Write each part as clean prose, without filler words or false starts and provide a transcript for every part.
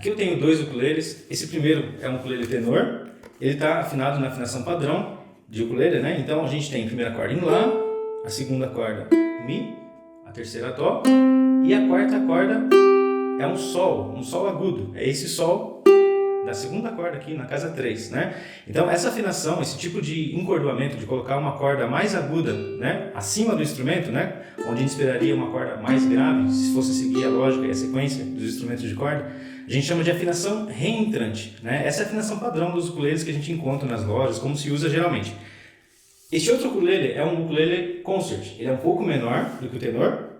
Aqui eu tenho dois ukuleles. Esse primeiro é um ukulele tenor. Ele está afinado na afinação padrão de ukulele, né? Então a gente tem a primeira corda em Lá, a segunda corda Mi, a terceira Dó e a quarta corda é um Sol agudo. É esse Sol da segunda corda aqui na casa 3, né? Então essa afinação, esse tipo de encordoamento, de colocar uma corda mais aguda, né, acima do instrumento, né, onde a gente esperaria uma corda mais grave, se fosse seguir a lógica e a sequência dos instrumentos de corda, a gente chama de afinação reentrante, né? Essa é a afinação padrão dos ukuleles que a gente encontra nas lojas, como se usa geralmente. Este outro ukulele é um ukulele concert, ele é um pouco menor do que o tenor,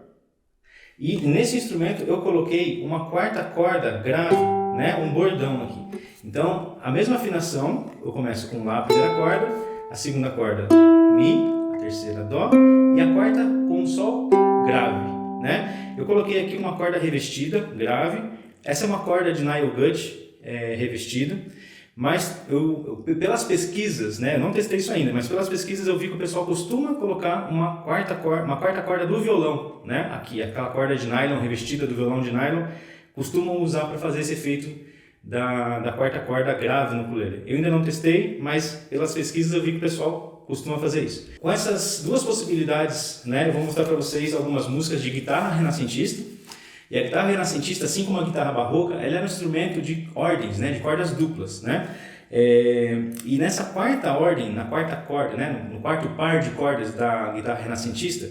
e nesse instrumento eu coloquei uma quarta corda grave, né, um bordão aqui. Então, a mesma afinação, eu começo com Lá, a primeira corda, a segunda corda Mi, a terceira Dó e a quarta com um Sol grave, né? Eu coloquei aqui uma corda revestida, grave. Essa é uma corda de nylon gut revestida, mas pelas pesquisas, né, eu não testei isso ainda, mas pelas pesquisas eu vi que o pessoal costuma colocar uma quarta corda do violão, né? Aqui, aquela corda de nylon revestida do violão de nylon, costumam usar para fazer esse efeito da quarta corda grave no ukulele. Eu ainda não testei, mas pelas pesquisas eu vi que o pessoal costuma fazer isso. Com essas duas possibilidades, né, eu vou mostrar para vocês algumas músicas de guitarra renascentista. E a guitarra renascentista, assim como a guitarra barroca, ela é um instrumento de ordens, né, de cordas duplas, né? E nessa quarta ordem, na quarta corda, né, no quarto par de cordas da guitarra renascentista,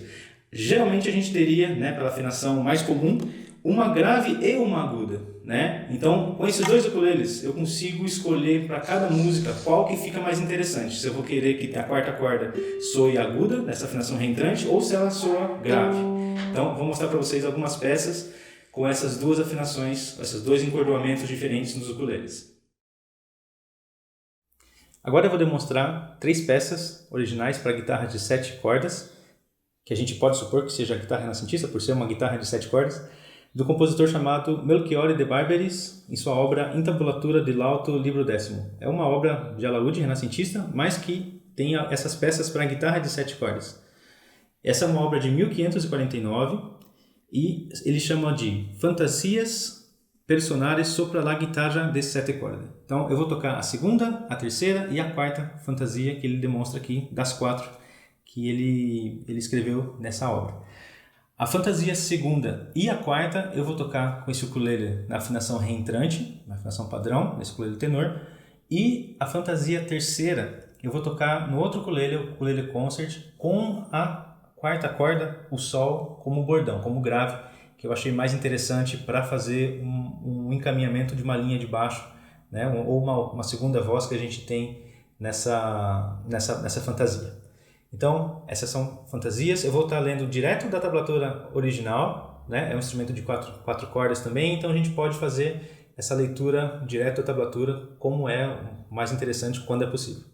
geralmente a gente teria, né, pela afinação mais comum, uma grave e uma aguda, né? Então, com esses dois ukuleles, eu consigo escolher para cada música qual que fica mais interessante. Se eu vou querer que a quarta corda soe aguda, nessa afinação reentrante, ou se ela soa grave. Então, vou mostrar para vocês algumas peças com essas duas afinações, esses dois encordoamentos diferentes nos ukuleles. Agora eu vou demonstrar 3 peças originais para guitarra de 7 cordas, que a gente pode supor que seja a guitarra renascentista, por ser uma guitarra de 7 cordas, do compositor chamado Melchiorre de Barberis, em sua obra Intabulatura de Lauto, livro 10º. É uma obra de alaúde renascentista, mas que tem essas peças para guitarra de 7 cordas. Essa é uma obra de 1549 e ele chama de Fantasias Personares sopra la guitarra de 7 cordas. Então eu vou tocar a segunda, a terceira e a quarta fantasia que ele demonstra aqui, das 4 que ele escreveu nessa obra. A fantasia segunda e a quarta eu vou tocar com esse ukulele na afinação reentrante, na afinação padrão, nesse ukulele tenor. E a fantasia terceira eu vou tocar no outro ukulele, o ukulele concert, com a quarta corda, o Sol, como bordão, como grave, que eu achei mais interessante para fazer um encaminhamento de uma linha de baixo, né? Ou uma segunda voz que a gente tem nessa fantasia. Então, essas são fantasias. Eu vou estar lendo direto da tablatura original, né? É um instrumento de 4 cordas também, então a gente pode fazer essa leitura direto da tablatura, como é mais interessante quando é possível.